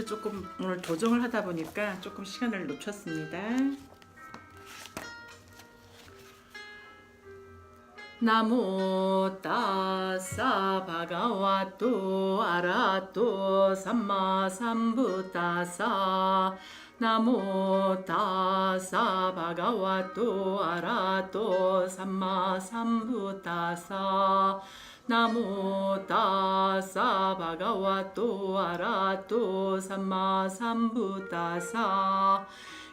조금 오늘 조정을 하다 보니까 조금 시간을 놓쳤습니다. 나모 따사 바가와토 아라토 삼마 삼부타사 나모 따사 바가와토 아라토 삼마 삼부타사 나모 따사 바가와토 아라토 삼마 삼부타사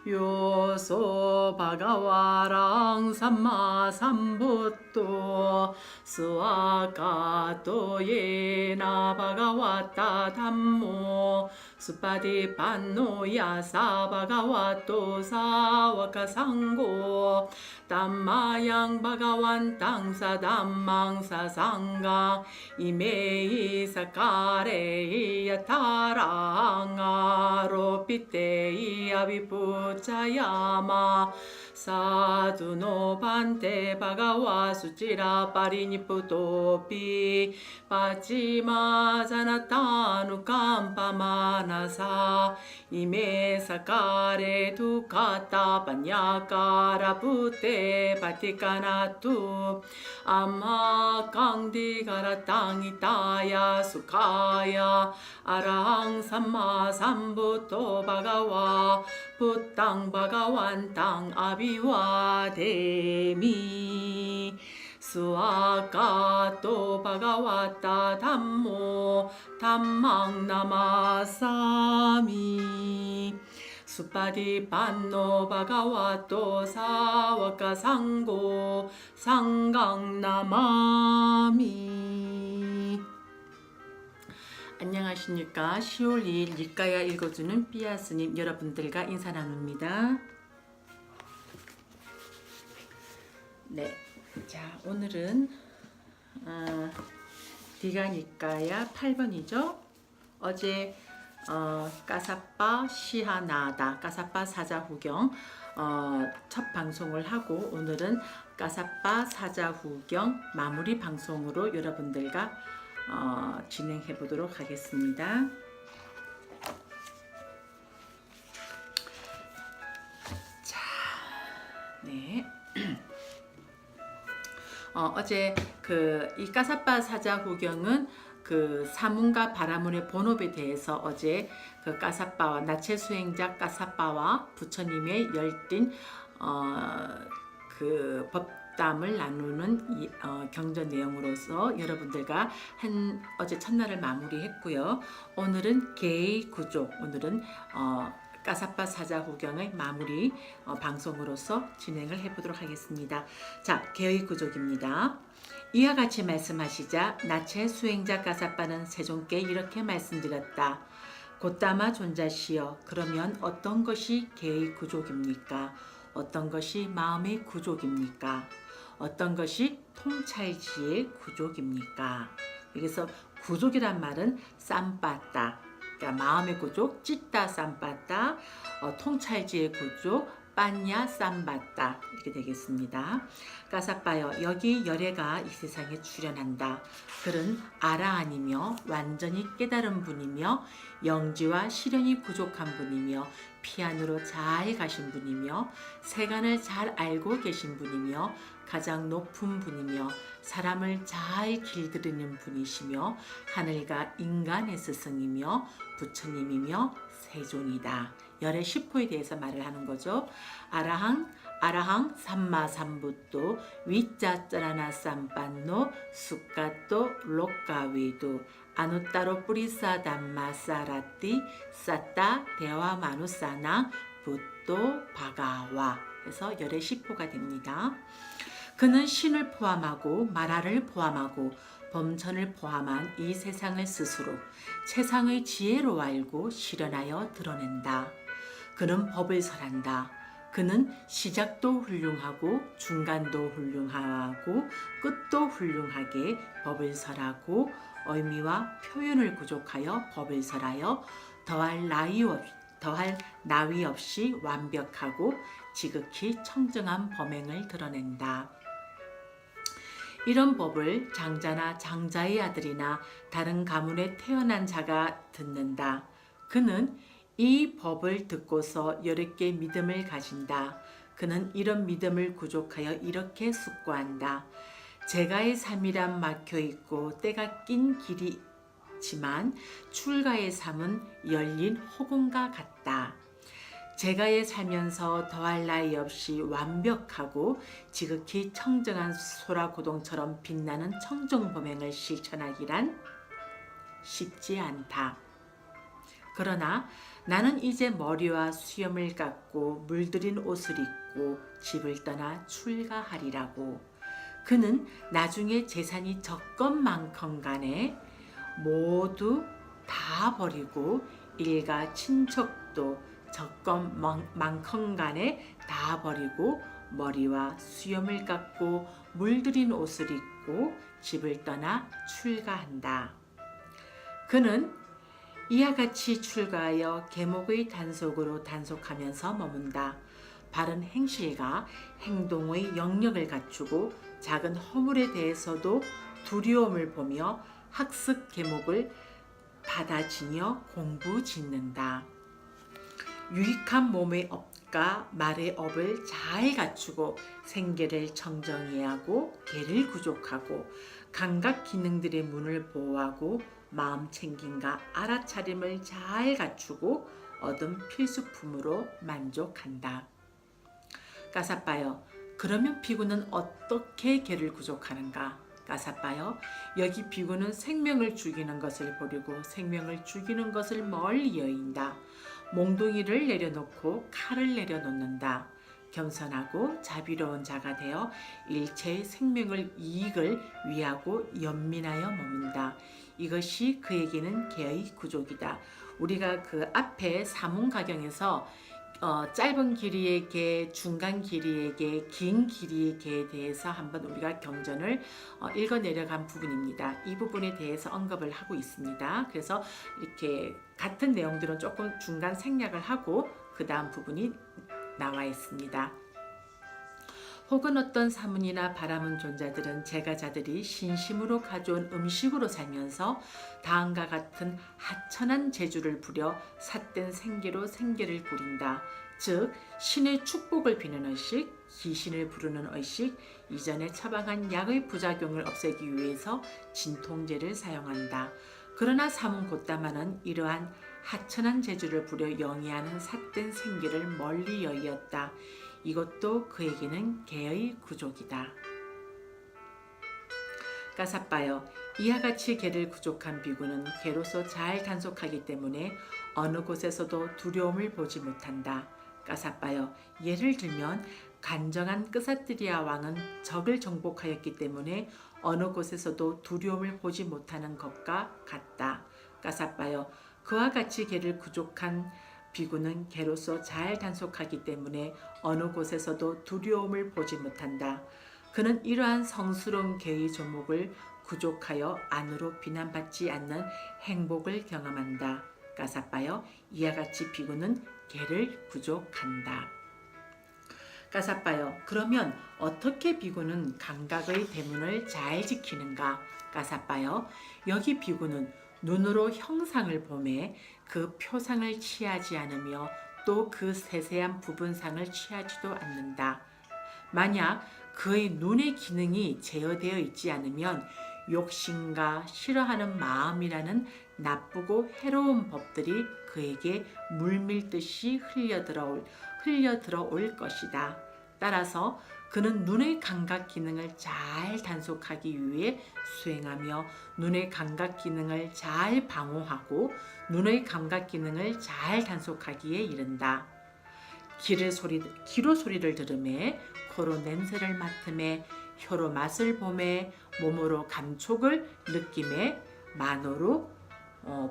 요소 바가와랑 삼마 삼부토 스와가토 예나 바가와타 담모 수파디 판노 야사 바가와토 사와카 상고 담마양 바가완 땅사 담망 사상가 이메이 사카레 야타랑아 로피테이 아비푸차야마 사두노 반테 바가와 수치라 파리니푸토피 파치마자나타누 캄파마나사 이메 사카레 두카타 파냐카라 부테 바티카나투 아마 강디가라 땅이타야 수카야 아랑 삼마 삼부토 바가와 부땅 바가완 땅 아비와 데미 스와카토 바가와타 담모 담망 나마사미 수파디 판노 바가와토 사와카 상고 상강 나마미. 안녕하십니까. 10월 2일 일가야 읽어주는 삐아스님 여러분들과 인사 나눕니다. 네, 자 오늘은 디가니까야 8번이죠. 어제 까사빠 시하나다 까사빠 사자후경 첫 방송을 하고 오늘은 까사빠 사자후경 마무리 방송으로 여러분들과 진행해 보도록 하겠습니다. 자, 네. 어제 이 까사빠 사자후경은 사문과 바라문의 본업에 대해서 어제 까사빠와 나체 수행자 까사빠와 부처님의 열띤 법담을 나누는 경전 내용으로서 여러분들과 어제 첫날을 마무리했고요. 오늘은 개의 구조, 오늘은 까사빠 사자후경의 마무리 방송으로서 진행을 해보도록 하겠습니다. 자, 개의 구족입니다. 이와 같이 말씀하시자 나체 수행자 까사빠는 세존께 이렇게 말씀드렸다. 곧다마 존자시여, 그러면 어떤 것이 개의 구족입니까? 어떤 것이 마음의 구족입니까? 어떤 것이 통찰지의 구족입니까? 여기서 구족이란 말은 쌈빠따, 그러니까 마음의 구족, 찌따 쌈빠따, 통찰지의 구족, 빠냐 쌈바따 이렇게 되겠습니다. 까사빠여, 여기 열애가 이 세상에 출현한다. 그는 아라한이며 완전히 깨달은 분이며 영지와 시련이 부족한 분이며 피안으로 잘 가신 분이며 세간을 잘 알고 계신 분이며 가장 높은 분이며 사람을 잘 길들이는 분이시며 하늘과 인간의 스승이며 부처님이며 세존이다. 열의 10호에 대해서 말을 하는 거죠. 아라항 삼마 삼부또 위짜짜라나 쌈빤노 수까또 록가위도 아누따로 뿌리사 담마사라띠 사따 대와 마누사나 부또 바가와 해서 열의 10호가 됩니다. 그는 신을 포함하고 마라를 포함하고 범천을 포함한 이 세상을 스스로 최상의 지혜로 알고 실현하여 드러낸다. 그는 법을 설한다. 그는 시작도 훌륭하고 중간도 훌륭하고 끝도 훌륭하게 법을 설하고 의미와 표현을 구족하여 법을 설하여 더할 나위 없이 완벽하고 지극히 청정한 범행을 드러낸다. 이런 법을 장자나 장자의 아들이나 다른 가문에 태어난 자가 듣는다. 그는 이 법을 듣고서 여럿께 믿음을 가진다. 그는 이런 믿음을 구족하여 이렇게 숙고한다. 제가의 삶이란 막혀 있고 때가 낀 길이지만 출가의 삶은 열린 허공과 같다. 제가에 살면서 더할 나위 없이 완벽하고 지극히 청정한 소라고동처럼 빛나는 청정범행을 실천하기란 쉽지 않다. 그러나 나는 이제 머리와 수염을 깎고 물들인 옷을 입고 집을 떠나 출가하리라고. 그는 나중에 재산이 적건만큼 간에 모두 다 버리고 일가 친척도 적건만큼 간에 다 버리고 머리와 수염을 깎고 물들인 옷을 입고 집을 떠나 출가한다. 그는 이와 같이 출가하여 계목의 단속으로 단속하면서 머문다. 바른 행실과 행동의 영역을 갖추고 작은 허물에 대해서도 두려움을 보며 학습 계목을 받아지며 공부 짓는다. 유익한 몸의 업과 말의 업을 잘 갖추고 생계를 청정히 하고 계를 구족하고 감각 기능들의 문을 보호하고 마음 챙김과 알아차림을 잘 갖추고 얻은 필수품으로 만족한다. 까사빠요. 그러면 비구는 어떻게 계를 구족하는가? 까사빠요. 여기 비구는 생명을 죽이는 것을 버리고 생명을 죽이는 것을 멀리 여인다. 몽둥이를 내려놓고 칼을 내려놓는다. 겸손하고 자비로운 자가 되어 일체의 생명을 이익을 위하고 연민하여 머문다. 이것이 그에게는 계의 구족이다. 우리가 그 앞에 사문가경에서 짧은 길이의 개, 중간 길이의 개, 긴 길이의 개에 대해서 한번 우리가 경전을 읽어 내려간 부분입니다. 이 부분에 대해서 언급을 하고 있습니다. 그래서 이렇게 같은 내용들은 조금 중간 생략을 하고 그 다음 부분이 나와 있습니다. 혹은 어떤 사문이나 바라문 존자들은 제가자들이 신심으로 가져온 음식으로 살면서 다음과 같은 하천한 재주를 부려 삿된 생계로 생계를 부린다. 즉 신의 축복을 비는 의식, 귀신을 부르는 의식, 이전에 처방한 약의 부작용을 없애기 위해서 진통제를 사용한다. 그러나 사문 곧다마는 이러한 하천한 재주를 부려 영위하는 삿된 생계를 멀리 여의었다. 이것도 그에게는 개의 구족이다. 까사빠요. 이와 같이 개를 구족한 비구는 개로서 잘 단속하기 때문에 어느 곳에서도 두려움을 보지 못한다. 까사빠요. 예를 들면 간정한 끄사뜨리아 왕은 적을 정복하였기 때문에 어느 곳에서도 두려움을 보지 못하는 것과 같다. 까사빠요. 그와 같이 개를 구족한 비구는 개로서 잘 단속하기 때문에 어느 곳에서도 두려움을 보지 못한다. 그는 이러한 성스러운 개의 조목을 구족하여 안으로 비난받지 않는 행복을 경험한다. 까사빠요. 이와 같이 비구는 개를 구족한다. 까사빠요. 그러면 어떻게 비구는 감각의 대문을 잘 지키는가? 까사빠요. 여기 비구는 눈으로 형상을 보매 그 표상을 취하지 않으며 또 그 세세한 부분상을 취하지도 않는다. 만약 그의 눈의 기능이 제어되어 있지 않으면 욕심과 싫어하는 마음이라는 나쁘고 해로운 법들이 그에게 물밀듯이 흘려들어올 것이다. 따라서 그는 눈의 감각 기능을 잘 단속하기 위해 수행하며 눈의 감각 기능을 잘 방어하고 눈의 감각 기능을 잘 단속하기에 이른다. 귀로 소리를 들음에, 코로 냄새를 맡음에, 혀로 맛을 보매, 몸으로 감촉을 느낌에, 만호로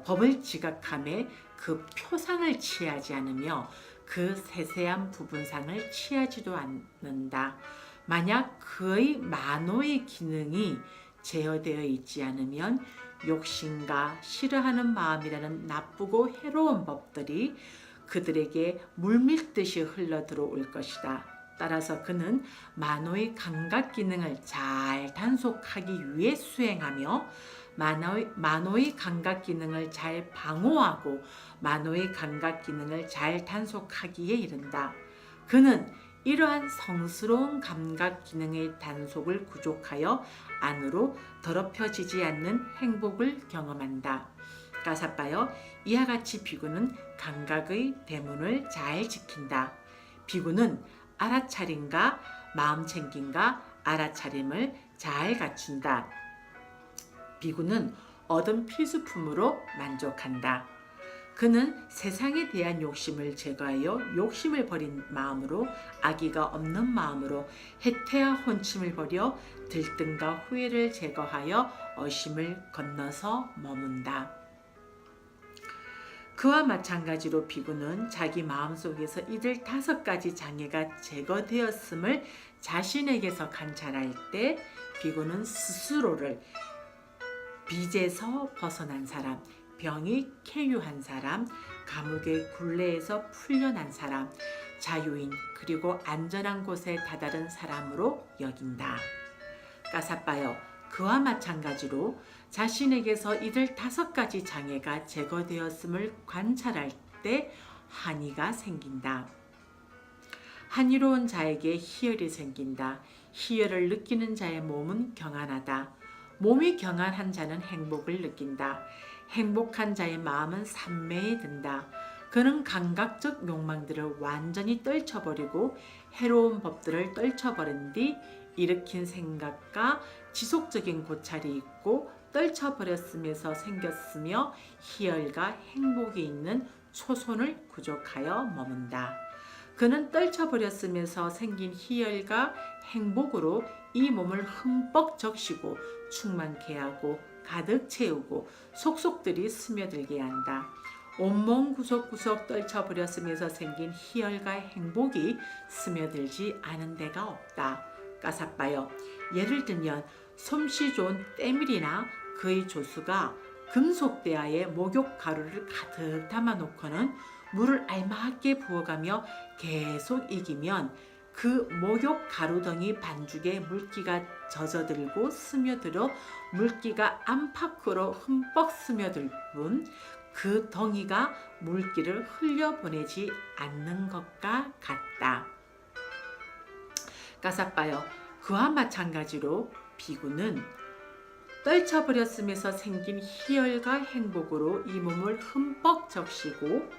법을 지각함에 그 표상을 취하지 않으며 그 세세한 부분상을 취하지도 않는다. 만약 그의 만호의 기능이 제어되어 있지 않으면 욕심과 싫어하는 마음이라는 나쁘고 해로운 법들이 그들에게 물밀듯이 흘러들어올 것이다. 따라서 그는 만호의 감각 기능을 잘 단속하기 위해 수행하며 만호의 감각 기능을 잘 방어하고 만호의 감각 기능을 잘 단속하기에 이른다. 그는 이러한 성스러운 감각 기능의 단속을 구족하여 안으로 더럽혀지지 않는 행복을 경험한다. 가사바여 이와 같이 비구는 감각의 대문을 잘 지킨다. 비구는 알아차림과 마음챙김과 알아차림을 잘 갖춘다. 비구는 얻은 필수품으로 만족한다. 그는 세상에 대한 욕심을 제거하여 욕심을 버린 마음으로 악의가 없는 마음으로 해태와 혼침을 버려 들뜸과 후회를 제거하여 어심을 건너서 머문다. 그와 마찬가지로 비구는 자기 마음속에서 이들 5가지 장애가 제거되었음을 자신에게서 관찰할 때 비구는 스스로를 빚에서 벗어난 사람, 병이 쾌유한 사람, 감옥의 굴레에서 풀려난 사람, 자유인 그리고 안전한 곳에 다다른 사람으로 여긴다. 가사바여 그와 마찬가지로 자신에게서 이들 5가지 장애가 제거되었음을 관찰할 때 한의가 생긴다. 한의로운 자에게 희열이 생긴다. 희열을 느끼는 자의 몸은 경안하다. 몸이 경안한 자는 행복을 느낀다. 행복한 자의 마음은 산매에 든다. 그는 감각적 욕망들을 완전히 떨쳐버리고 해로운 법들을 떨쳐버린 뒤 일으킨 생각과 지속적인 고찰이 있고 떨쳐버렸음에서 생겼으며 희열과 행복이 있는 초손을 구족하여 머문다. 그는 떨쳐버렸음에서 생긴 희열과 행복으로 이 몸을 흠뻑 적시고 충만케 하고 가득 채우고 속속들이 스며들게 한다. 온몸 구석구석 떨쳐버렸음에서 생긴 희열과 행복이 스며들지 않은 데가 없다. 가사바여 예를 들면 솜씨 좋은 때밀이나 그의 조수가 금속대야에 목욕 가루를 가득 담아 놓고는 물을 알맞게 부어가며 계속 익히면 그 목욕 가루덩이 반죽에 물기가 젖어들고 스며들어 물기가 안팎으로 흠뻑 스며들 뿐 그 덩이가 물기를 흘려보내지 않는 것과 같다. 가사바여 그와 마찬가지로 비구는 떨쳐버렸음에서 생긴 희열과 행복으로 이 몸을 흠뻑 적시고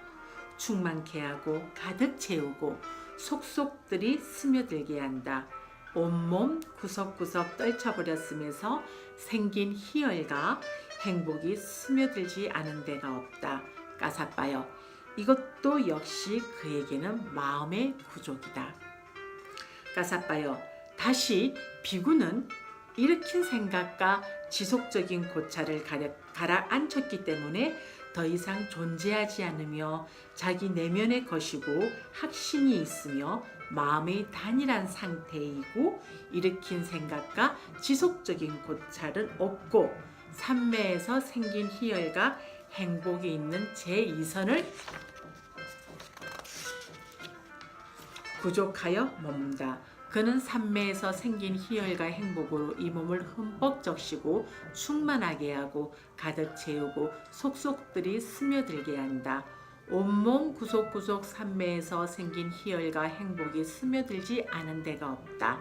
충만케 하고 가득 채우고 속속들이 스며들게 한다. 온몸 구석구석 떨쳐버렸음에서 생긴 희열과 행복이 스며들지 않은 데가 없다. 가사바여 이것도 역시 그에게는 마음의 구족이다. 가사바여 다시 비구는 일으킨 생각과 지속적인 고찰을 가라앉혔기 때문에 더 이상 존재하지 않으며 자기 내면의 것이고 확신이 있으며 마음의 단일한 상태이고 일으킨 생각과 지속적인 고찰은 없고 삼매에서 생긴 희열과 행복이 있는 제2선을 구족하여 머문다. 그는 삼매에서 생긴 희열과 행복으로 이 몸을 흠뻑 적시고 충만하게 하고 가득 채우고 속속들이 스며들게 한다. 온몸 구석구석 삼매에서 생긴 희열과 행복이 스며들지 않은 데가 없다.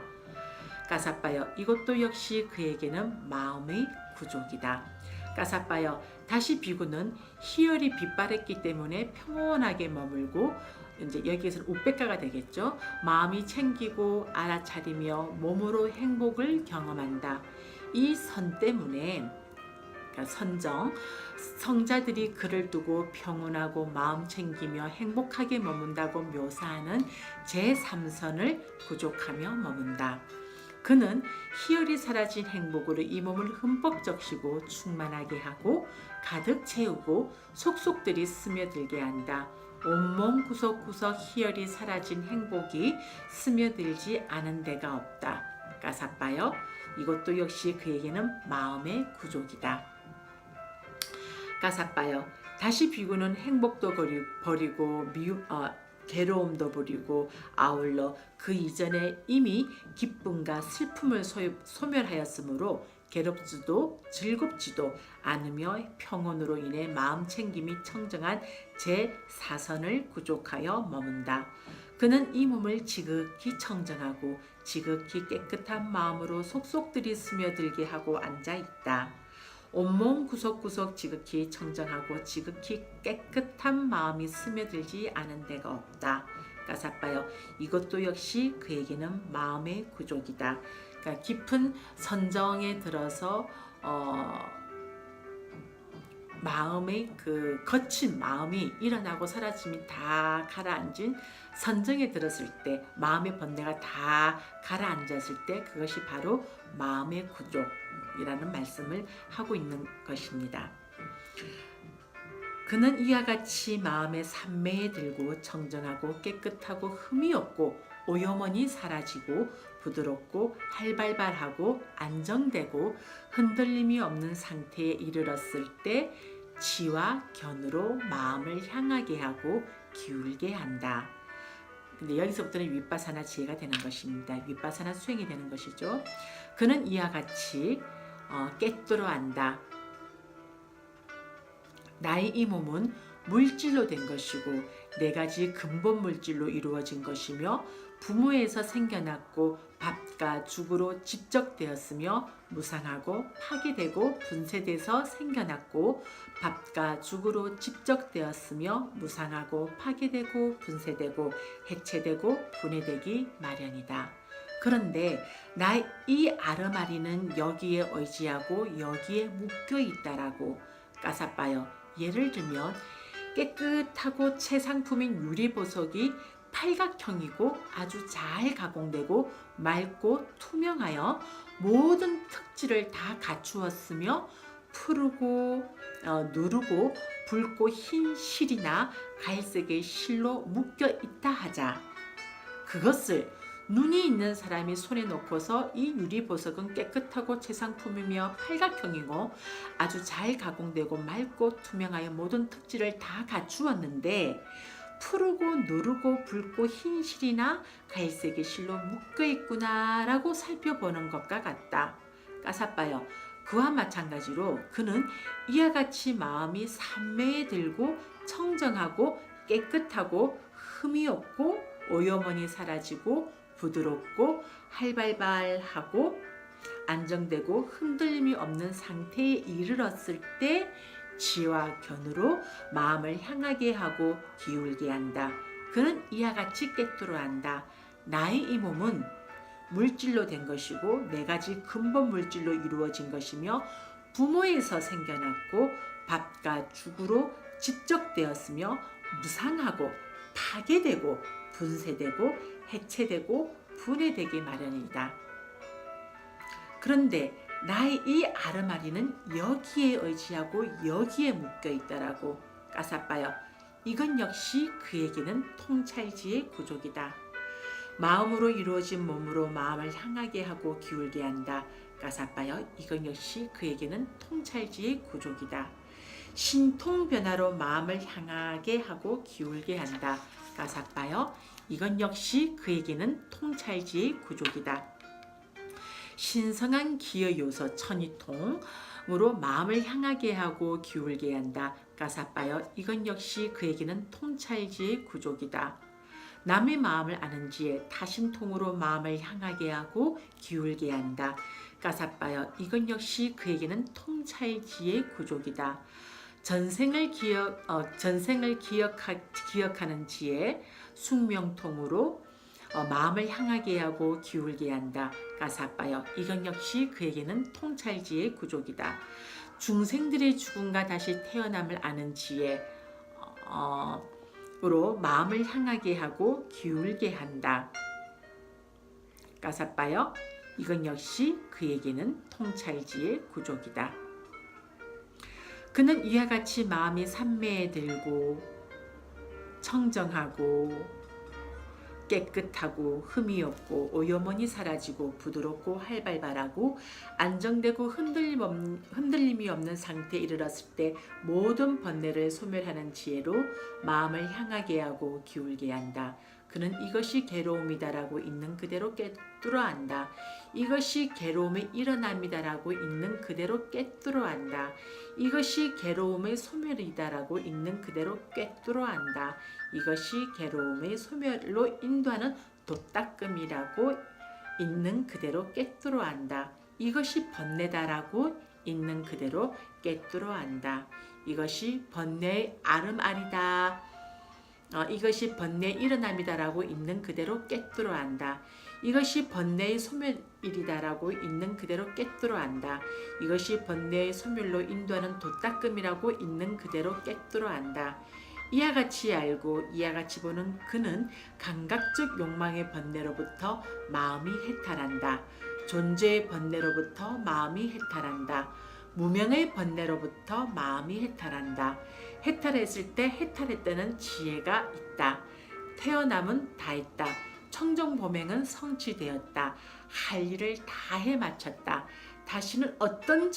가사바여 이것도 역시 그에게는 마음의 구족이다. 가사바여 다시 비구는 희열이 빛바랬기 때문에 평온하게 머물고 이제 여기에서는 우백가가 되겠죠. 마음이 챙기고 알아차리며 몸으로 행복을 경험한다. 이 선 때문에 그러니까 선정 성자들이 그를 두고 평온하고 마음 챙기며 행복하게 머문다고 묘사하는 제3선을 구족하며 머문다. 그는 희열이 사라진 행복으로 이 몸을 흠뻑 적시고 충만하게 하고 가득 채우고 속속들이 스며들게 한다. 온몸 구석구석 희열이 사라진 행복이 스며들지 않은 데가 없다. 가사바여 이것도 역시 그에게는 마음의 구족이다. 가사바여 다시 비구는 행복도 버리고 괴로움도 버리고 아울러 그 이전에 이미 기쁨과 슬픔을 소멸하였으므로 괴롭지도 즐겁지도 않으며 평온으로 인해 마음 챙김이 청정한 제 사선을 구족하여 머문다. 그는 이 몸을 지극히 청정하고 지극히 깨끗한 마음으로 속속들이 스며들게 하고 앉아 있다. 온몸 구석구석 지극히 청정하고 지극히 깨끗한 마음이 스며들지 않은 데가 없다. 까사빠요. 이것도 역시 그에게는 마음의 구족이다. 그러니까 깊은 선정에 들어서 마음의 그 거친 마음이 일어나고 사라짐이 다 가라앉은 선정에 들었을 때, 마음의 번뇌가 다 가라앉았을 때 그것이 바로 마음의 구족이라는 말씀을 하고 있는 것입니다. 그는 이와 같이 마음의 산매에 들고 청정하고 깨끗하고 흠이 없고 오염원이 사라지고 부드럽고 활발하고 안정되고 흔들림이 없는 상태에 이르렀을 때 지와 견으로 마음을 향하게 하고 기울게 한다. 근데 여기서부터는 윗바사나 지혜가 되는 것입니다. 윗바사나 수행이 되는 것이죠. 그는 이와 같이 깨뜨려 안다. 나의 이 몸은 물질로 된 것이고 네 가지 근본 물질로 이루어진 것이며 부모에서 생겨났고 밥과 죽으로 집적되었으며 무상하고 파괴되고 분쇄돼서 생겨났고 밥과 죽으로 집적되었으며 무상하고 파괴되고 분쇄되고 해체되고 분해되기 마련이다. 그런데 나의 이 아르마리는 여기에 의지하고 여기에 묶여 있다라고 까사빠요. 예를 들면 깨끗하고 최상품인 유리보석이 팔각형이고 아주 잘 가공되고 맑고 투명하여 모든 특질을 다 갖추었으며 푸르고 누르고 붉고 흰 실이나 갈색의 실로 묶여 있다 하자. 그것을 눈이 있는 사람이 손에 놓고서 이 유리보석은 깨끗하고 최상품이며 팔각형이고 아주 잘 가공되고 맑고 투명하여 모든 특질을 다 갖추었는데 푸르고 누르고 붉고 흰 실이나 갈색의 실로 묶여 있구나 라고 살펴보는 것과 같다. 까사빠요. 그와 마찬가지로 그는 이와 같이 마음이 산매에 들고 청정하고 깨끗하고 흠이 없고 오염원이 사라지고 부드럽고 활발하고 안정되고 흔들림이 없는 상태에 이르렀을 때 지와 견으로 마음을 향하게 하고 기울게 한다. 그는 이와 같이 깨뜨려 한다. 나의 이 몸은 물질로 된 것이고 네 가지 근본 물질로 이루어진 것이며 부모에서 생겨났고 밥과 죽으로 집적되었으며 무상하고 파괴되고 분쇄되고 해체되고 분해되기 마련이다. 그런데 나의 이 아르마리는 여기에 의지하고 여기에 묶여 있다라고 까사빠요. 이건 역시 그에게는 통찰지의 구족이다. 마음으로 이루어진 몸으로 마음을 향하게 하고 기울게 한다. 까사빠요. 이건 역시 그에게는 통찰지의 구족이다. 신통 변화로 마음을 향하게 하고 기울게 한다. 까사빠요. 이건 역시 그에게는 통찰지의 구족이다. 신성한 기여 요소 천이통으로 마음을 향하게 하고 기울게 한다. 까사빠요. 이건 역시 그에게는 통찰지의 구족이다. 남의 마음을 아는 지혜 타신통으로 마음을 향하게 하고 기울게 한다. 까사빠요. 이건 역시 그에게는 통찰지의 구족이다. 전생을 기억하는 지혜 숙명통으로 마음을 향하게 하고 기울게 한다. 까사빠요. 이건 역시 그에게는 통찰지의 구족이다. 중생들의 죽음과 다시 태어남을 아는 지혜로 마음을 향하게 하고 기울게 한다. 까사빠요. 이건 역시 그에게는 통찰지의 구족이다. 그는 이와 같이 마음이 산매에 들고 청정하고 깨끗하고 흠이 없고 오염원이 사라지고 부드럽고 활발하고 안정되고 흔들림이 없는 상태에 이르렀을 때 모든 번뇌를 소멸하는 지혜로 마음을 향하게 하고 기울게 한다. 그는 이것이 괴로움이다라고 있는 그대로 꿰뚫어 안다. 이것이 괴로움의 일어남이다라고 있는 그대로 꿰뚫어 안다. 이것이 괴로움의 소멸이다라고 있는 그대로 꿰뚫어 안다. 이것이 괴로움의 소멸로 인도하는 도닦음이라고 있는 그대로 꿰뚫어 안다. 이것이 번뇌다라고 있는 그대로 꿰뚫어 안다. 이것이 번뇌의 아름아리다. 이것이 번뇌의 일어남이다라고 있는 그대로 꿰뚫어 안다. 이것이 번뇌의 소멸이다라고 있는 그대로 꿰뚫어 안다. 이것이 번뇌의 소멸로 인도하는 도닦음이라고 있는 그대로 꿰뚫어 안다. 이와 같이 알고 이와 같이 보는 그는 감각적 욕망의 번뇌로부터 마음이 해탈한다. 존재의 번뇌로부터 마음이 해탈한다. 무명의 번뇌로부터 마음이 해탈한다. 해탈했을 때 해탈했다는 지혜가 있다. 태어남은 다했다. 청정보명은 성취되었다. 할 일을 다해 마쳤다. 다시는 어떤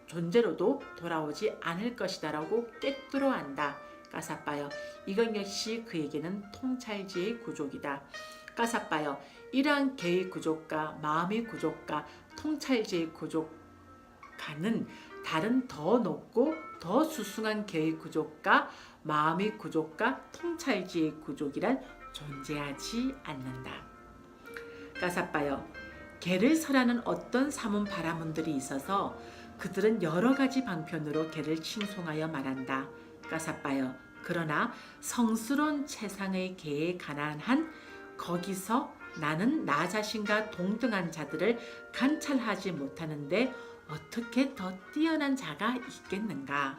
존재로도 돌아오지 않을 것이다 라고 꿰뚫어 안다. 까사빠요. 이건 역시 그에게는 통찰지의 구족이다. 까사빠요. 이러한 개의 구족과 마음의 구족과 통찰지의 구족과는 다른 더 높고 더 수승한 개의 구족과 마음의 구족과 통찰지의 구족이란 존재하지 않는다. 까사빠요. 개를 설하는 어떤 사문 바라문들이 있어서 그들은 여러 가지 방편으로 개를 칭송하여 말한다. 까사빠요. 그러나 성스러운 최상의 개에 가난한 거기서 나는 나 자신과 동등한 자들을 관찰하지 못하는데 어떻게 더 뛰어난 자가 있겠는가?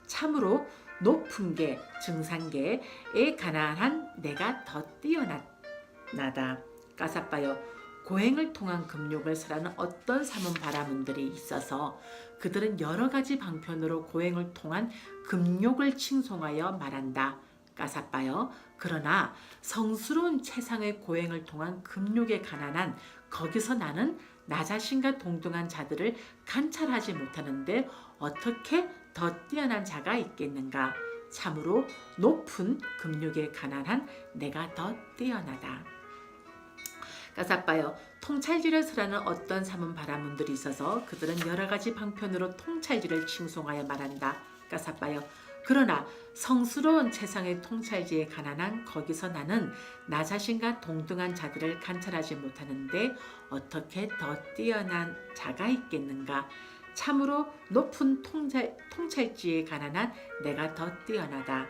참으로 높은 개, 증상계에 가난한 내가 더 뛰어나다. 까사빠요. 고행을 통한 금욕을 설하는 어떤 사문 바라문들이 있어서 그들은 여러 가지 방편으로 고행을 통한 금욕을 칭송하여 말한다. 까사빠요. 그러나 성스러운 최상의 고행을 통한 금욕에 가난한 거기서 나는 나 자신과 동등한 자들을 관찰하지 못하는데 어떻게 더 뛰어난 자가 있겠는가? 참으로 높은 금욕에 가난한 내가 더 뛰어나다. 까사빠요. 통찰지를 설하는 어떤 사문 바라문들이 있어서 그들은 여러 가지 방편으로 통찰지를 칭송하여 말한다. 까사빠요. 그러나 성스러운 최상의 통찰지에 가난한 거기서 나는 나 자신과 동등한 자들을 관찰하지 못하는데 어떻게 더 뛰어난 자가 있겠는가? 참으로 높은 통찰지에 가난한 내가 더 뛰어나다.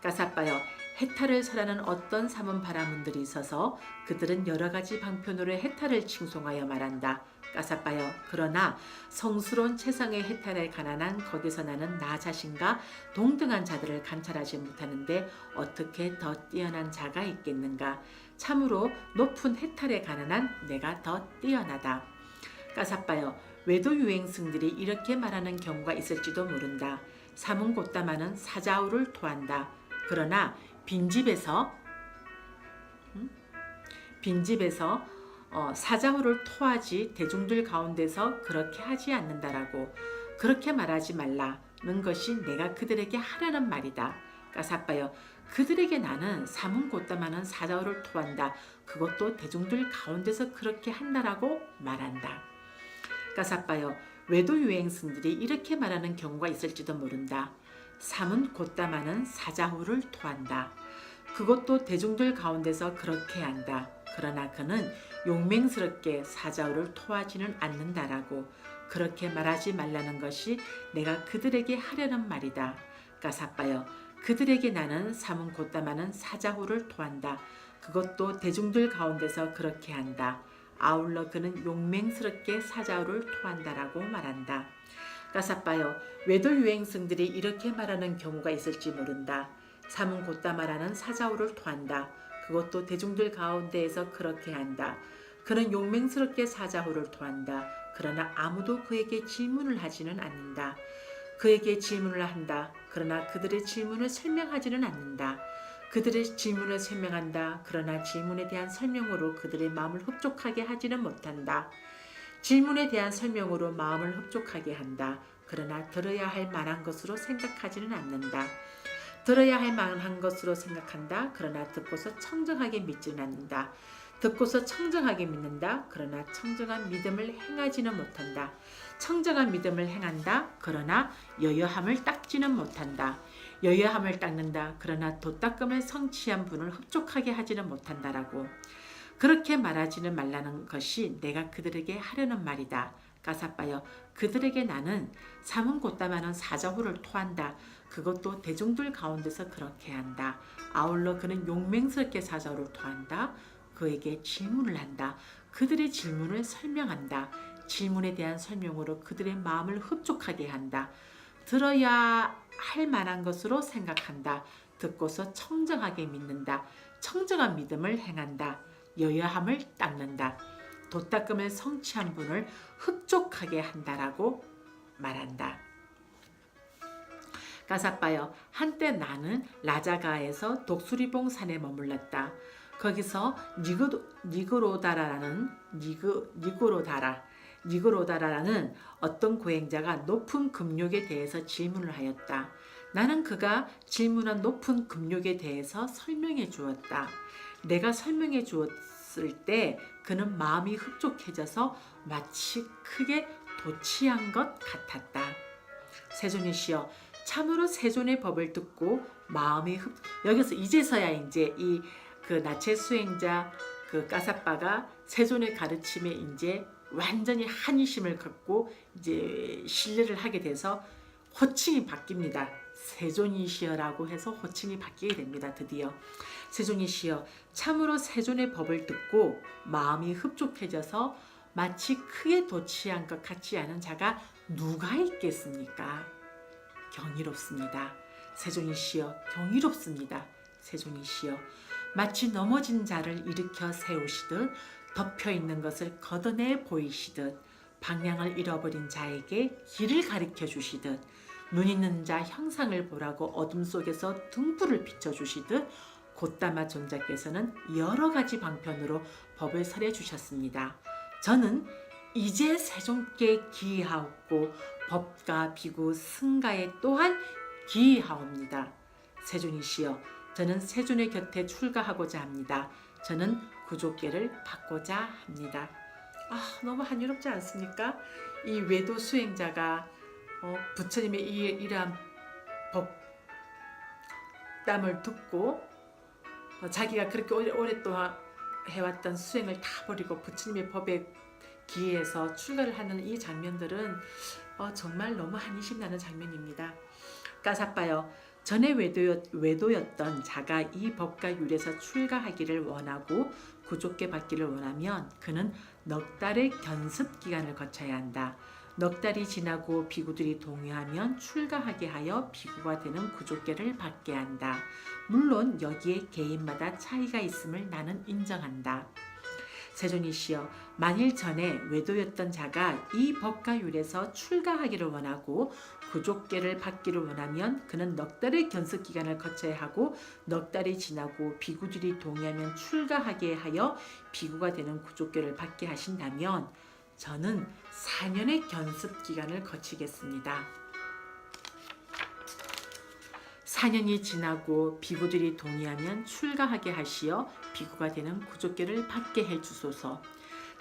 까사빠요. 해탈을 설하는 어떤 사문 바라문들이 있어서 그들은 여러 가지 방편으로 해탈을 칭송하여 말한다. 까사빠요. 그러나 성스러운 최상의 해탈에 가난한 거기서 나는 나 자신과 동등한 자들을 관찰하지 못하는데 어떻게 더 뛰어난 자가 있겠는가? 참으로 높은 해탈에 가난한 내가 더 뛰어나다. 까사빠요. 외도 유행승들이 이렇게 말하는 경우가 있을지도 모른다. 사문 곧다마는 사자우를 토한다. 그러나 빈집에서 사자우를 토하지 대중들 가운데서 그렇게 하지 않는다라고 그렇게 말하지 말라는 것이 내가 그들에게 하라는 말이다. 까사빠요. 그들에게 나는 사문 곧다마는 사자우를 토한다. 그것도 대중들 가운데서 그렇게 한다라고 말한다. 까사빠요. 외도 유행승들이 이렇게 말하는 경우가 있을지도 모른다. 사문 곧다마는 사자후를 토한다. 그것도 대중들 가운데서 그렇게 한다. 그러나 그는 용맹스럽게 사자후를 토하지는 않는다라고 그렇게 말하지 말라는 것이 내가 그들에게 하려는 말이다. 까사빠요. 그들에게 나는 사문 곧다마는 사자후를 토한다. 그것도 대중들 가운데서 그렇게 한다. 아울러 그는 용맹스럽게 사자후를 토한다라고 말한다. 까사빠요. 외도 유행승들이 이렇게 말하는 경우가 있을지 모른다. 사문 곧다마라는 사자후를 토한다. 그것도 대중들 가운데에서 그렇게 한다. 그는 용맹스럽게 사자후를 토한다. 그러나 아무도 그에게 질문을 하지는 않는다. 그에게 질문을 한다. 그러나 그들의 질문을 설명하지는 않는다. 그들의 질문을 설명한다. 그러나 질문에 대한 설명으로 그들의 마음을 흡족하게 하지는 못한다. 질문에 대한 설명으로 마음을 흡족하게 한다. 그러나 들어야 할 만한 것으로 생각하지는 않는다. 들어야 할 만한 것으로 생각한다. 그러나 듣고서 청정하게 믿지는 않는다. 듣고서 청정하게 믿는다. 그러나 청정한 믿음을 행하지는 못한다. 청정한 믿음을 행한다. 그러나 여여함을 닦지는 못한다. 여여함을 닦는다. 그러나 도닦음을 성취한 분을 흡족하게 하지는 못한다라고. 그렇게 말하지는 말라는 것이 내가 그들에게 하려는 말이다. 까사빠여, 그들에게 나는 삼은 곧다마는 사자후를 토한다. 그것도 대중들 가운데서 그렇게 한다. 아울러 그는 용맹스럽게 사자후를 토한다. 그에게 질문을 한다. 그들의 질문을 설명한다. 질문에 대한 설명으로 그들의 마음을 흡족하게 한다. 들어야 할 만한 것으로 생각한다. 듣고서 청정하게 믿는다. 청정한 믿음을 행한다. 여여함을 닦는다. 도닦음을 성취한 분을 흡족하게 한다라고 말한다. 까사빠여, 한때 나는 라자가에서 독수리봉 산에 머물렀다. 거기서 니그로다라는 어떤 고행자가 높은 금욕에 대해서 질문을 하였다. 나는 그가 질문한 높은 금욕에 대해서 설명해 주었다. 내가 설명해 주었을 때 그는 마음이 흡족해져서 마치 크게 도취한 것 같았다. 세존이시여, 참으로 세존의 법을 듣고 마음이 여기서 이제서야 이제 이 그 나체 수행자 그 까사빠가 세존의 가르침에 이제 완전히 한이심을 갖고 이제 신뢰를 하게 돼서 호칭이 바뀝니다. 세존이시여라고 해서 호칭이 바뀌게 됩니다. 드디어 세존이시여, 참으로 세존의 법을 듣고 마음이 흡족해져서 마치 크게 도취한 것 같지 않은 자가 누가 있겠습니까? 경이롭습니다. 세존이시여, 경이롭습니다. 세존이시여, 마치 넘어진 자를 일으켜 세우시듯 덮여있는 것을 걷어내 보이시듯 방향을 잃어버린 자에게 길을 가르쳐 주시듯 눈 있는 자 형상을 보라고 어둠 속에서 등불을 비춰주시듯 곧다마 존자께서는 여러 가지 방편으로 법을 설해 주셨습니다. 저는 이제 세존께 기이하옵고 법가 비구 승가에 또한 기이하옵니다. 세존이시여, 저는 세존의 곁에 출가하고자 합니다. 저는 구족계를 받고자 합니다. 너무 한유롭지 않습니까? 이 외도 수행자가 부처님의 이러한 법담을 듣고 자기가 그렇게 오랫동안 해왔던 수행을 다 버리고 부처님의 법에 기해서 출가를 하는 이 장면들은 정말 너무 한이심 나는 장면입니다. 까사빠여, 전에 외도였던 자가 이 법과 율에서 출가하기를 원하고 구족계 받기를 원하면 그는 넉 달의 견습 기간을 거쳐야 한다. 넉 달이 지나고 비구들이 동의하면 출가하게 하여 비구가 되는 구족계를 받게 한다. 물론 여기에 개인마다 차이가 있음을 나는 인정한다. 세존이시여, 만일 전에 외도였던 자가 이 법과 율에서 출가하기를 원하고 구족계를 받기를 원하면 그는 넉 달의 견습 기간을 거쳐야 하고 넉 달이 지나고 비구들이 동의하면 출가하게 하여 비구가 되는 구족계를 받게 하신다면 저는 4년의 견습 기간을 거치겠습니다. 4년이 지나고 비구들이 동의하면 출가하게 하시어 비구가 되는 구족계를 받게 해주소서.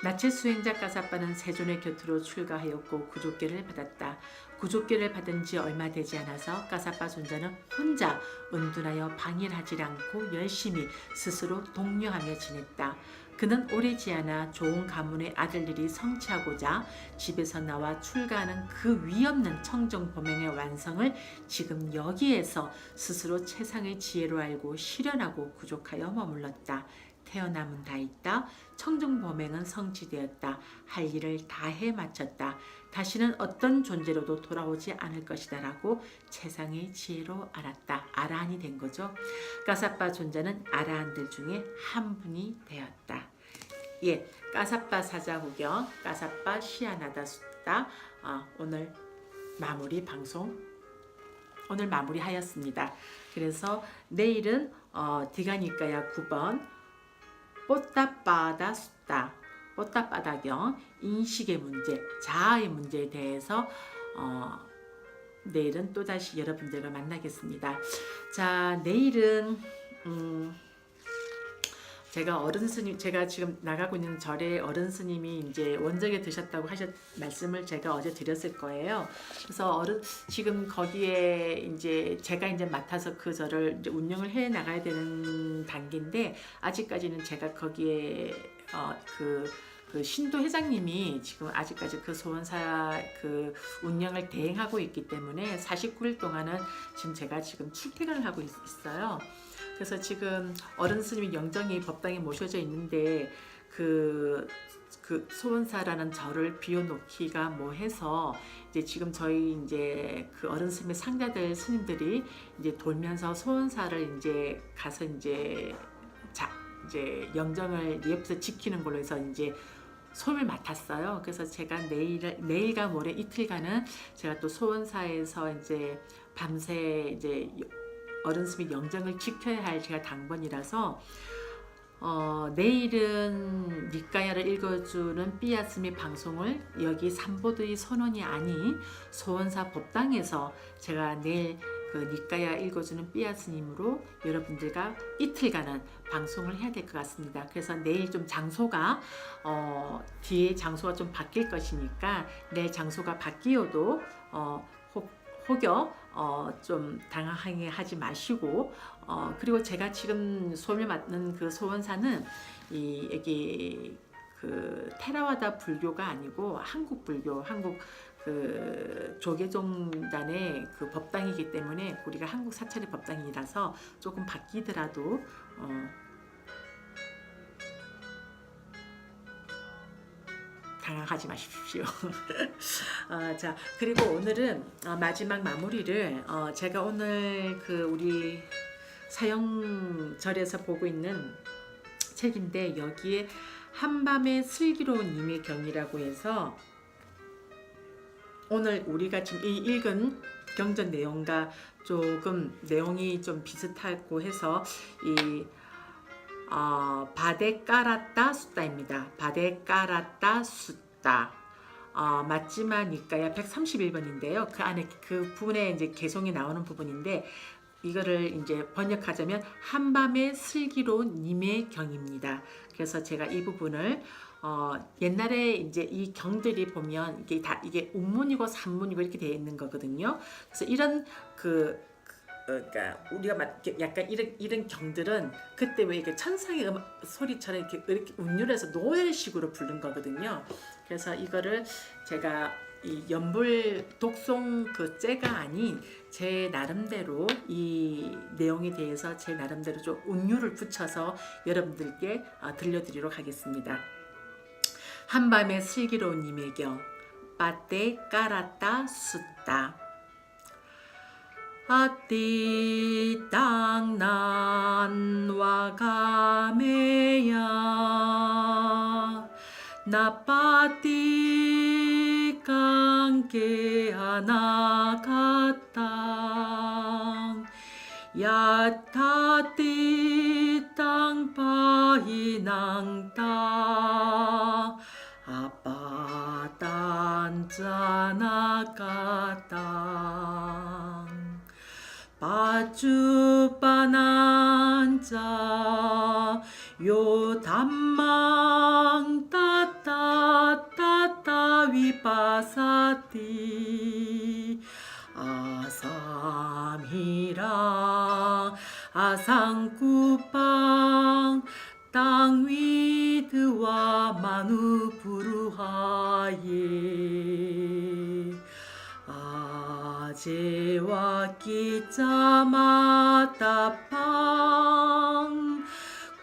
나체 수행자 까사빠는 세존의 곁으로 출가하였고 구족계를 받았다. 구족계를 받은 지 얼마 되지 않아서 까사빠 존자는 혼자 은둔하여 방일하지 않고 열심히 스스로 독려하며 지냈다. 그는 오래지 않아 좋은 가문의 아들들이 성취하고자 집에서 나와 출가하는 그 위없는 청정 범행의 완성을 지금 여기에서 스스로 최상의 지혜로 알고 실현하고 구족하여 머물렀다. 태어남은 다 있다. 청정 범행은 성취되었다. 할 일을 다해 마쳤다. 다시는 어떤 존재로도 돌아오지 않을 것이다 라고 최상의 지혜로 알았다. 아라한이 된 거죠. 까사빠 존자는 아라한들 중에 한 분이 되었다. 예, 까사빠 사자후경, 까사빠 시아나다 숫다. 오늘 마무리 방송 오늘 마무리하였습니다. 그래서 내일은 디가니까야 9번 뽀따빠다 숫다, 뽀따빠다경, 인식의 문제, 자아의 문제에 대해서 내일은 또다시 여러분들과 만나겠습니다. 자, 내일은 제가 지금 나가고 있는 절에 어른 스님이 이제 원정에 드셨다고 말씀을 제가 어제 드렸을 거예요. 그래서 지금 거기에 이제 제가 이제 맡아서 그 절을 이제 운영을 해 나가야 되는 단계인데, 아직까지는 제가 거기에 그 신도 회장님이 지금 아직까지 그 소원사 그 운영을 대행하고 있기 때문에 49일 동안은 지금 제가 지금 출퇴근을 하고 있어요. 그래서 지금 어른 스님이 영정이 법당에 모셔져 있는데 그 소원사라는 절을 비워놓기가 뭐해서 이제 지금 저희 이제 그 어른 스님의 상자들 스님들이 이제 돌면서 소원사를 이제 가서 이제 영정을 옆에서 지키는 걸로 해서 이제 소임을 맡았어요. 그래서 제가 내일과 모레 이틀간은 제가 또 소원사에서 이제 밤새 이제 어른 스님의 영정을 지켜야 할 제가 당번이라서 내일은 니까야를 읽어주는 삐아스미 방송을 여기 삼보드의 선원이 아닌 소원사 법당에서 제가 내일 그 니까야 읽어주는 삐아스님으로 여러분들과 이틀간은 방송을 해야 될 것 같습니다. 그래서 내일 좀 장소가 뒤에 장소가 좀 바뀔 것이니까 내일 장소가 바뀌어도 혹여 좀 당황하게 하지 마시고 그리고 제가 지금 소임을 맡는 그 소원사는 여기 그 테라와다 불교가 아니고 한국 불교, 한국 그 조계종단의 그 법당이기 때문에 우리가 한국 사찰의 법당이라서 조금 바뀌더라도 당황하지 마십시오. 자, 그리고 오늘은 마지막 마무리를 제가 오늘 그 우리 사형절에서 보고 있는 책인데 여기에 한밤의 슬기로운 님의 경이라고 해서 오늘 우리가 지금 읽은 경전 내용과 조금 내용이 좀 비슷하고 해서 이 바데까라따 숫다입니다. 바데까라따 숫다. 맞지마 니까야 131번인데요. 그 안에 그 부분에 이제 개송이 나오는 부분인데 이거를 이제 번역하자면 한밤의 슬기로운 님의 경입니다. 그래서 제가 이 부분을 옛날에 이제 이 경들이 보면 이게 운문이고 산문이고 이렇게 되어 있는 거거든요. 그래서 이런 그러니까 우리가 약간 이런 경들은 그때 왜 이렇게 천상의 소리처럼 이렇게 운율해서 노래식으로 부른 거거든요. 그래서 이거를 제가 이 연불 독송 그 째가 아닌 제 나름대로 이 내용에 대해서 제 나름대로 좀 운율을 붙여서 여러분들께 들려드리도록 하겠습니다. 한밤의 슬기로운 님의 경 빠떼 까라따 숫다 아띠 땅난와 가메야 나빠띠 깡게 하나 갔당 야타띠 땅파히낭따 아빠딴자나 갔당 바주바난자 요담망 따따따따 위바사티 아삼히라 아상쿠팡 땅위드와 마누부루하예 아제와 끼짜마따팡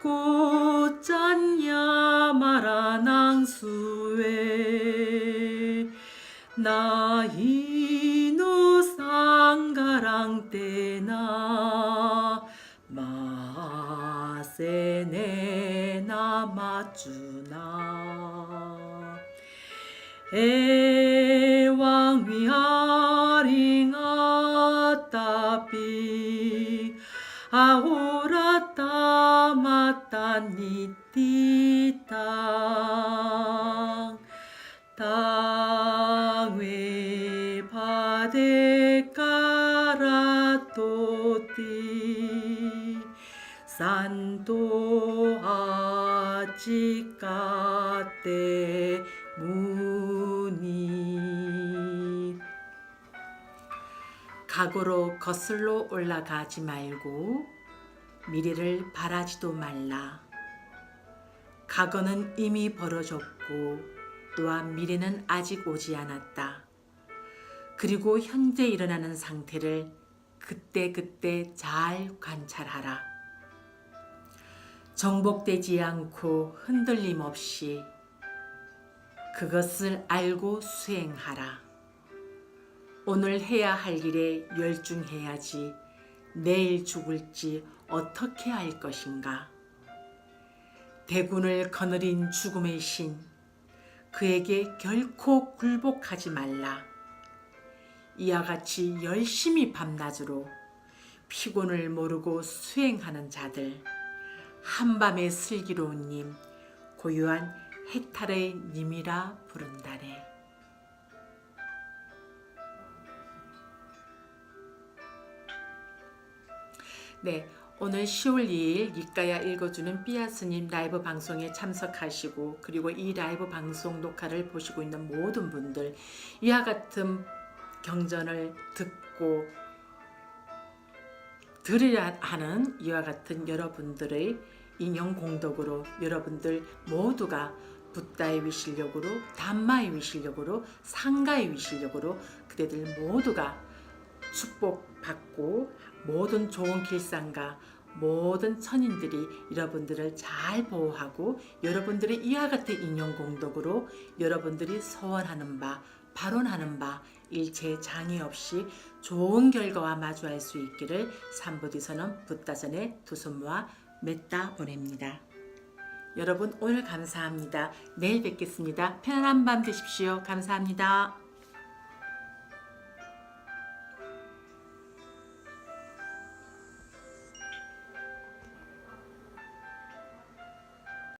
꽃잔야마라낭수에 나히노 상가랑테나 마세네나 마주나 에왕위하링아따비 아호라따 마따니띠땅 땅외 바데까 안도하지까 때문이 각오로 거슬러 올라가지 말고 미래를 바라지도 말라. 과거는 이미 벌어졌고 또한 미래는 아직 오지 않았다. 그리고 현재 일어나는 상태를 그때그때 잘 관찰하라. 정복되지 않고 흔들림 없이 그것을 알고 수행하라. 오늘 해야 할 일에 열중해야지 내일 죽을지 어떻게 알 것인가. 대군을 거느린 죽음의 신, 그에게 결코 굴복하지 말라. 이와 같이 열심히 밤낮으로 피곤을 모르고 수행하는 자들, 한밤의 슬기로운 님, 고요한 해탈의 님이라 부른다네. 네, 오늘 10월 2일 니까야 읽어주는 삐아 스님 라이브 방송에 참석하시고 그리고 이 라이브 방송 녹화를 보시고 있는 모든 분들, 이와 같은 경전을 듣고 들으려 하는 이와 같은 여러분들의 인용 공덕으로 여러분들 모두가 붓다의 위실력으로, 담마의 위실력으로, 상가의 위실력으로 그대들 모두가 축복받고 모든 좋은 길상과 모든 천인들이 여러분들을 잘 보호하고 여러분들의 이와 같은 인용 공덕으로 여러분들이 소원하는 바, 발언하는 바 일체 장애 없이 좋은 결과와 마주할 수 있기를 삼부디서는 붓다전에 두 손 모아 맺다 보냅니다. 여러분 오늘 감사합니다. 내일 뵙겠습니다. 편안한 밤 되십시오. 감사합니다.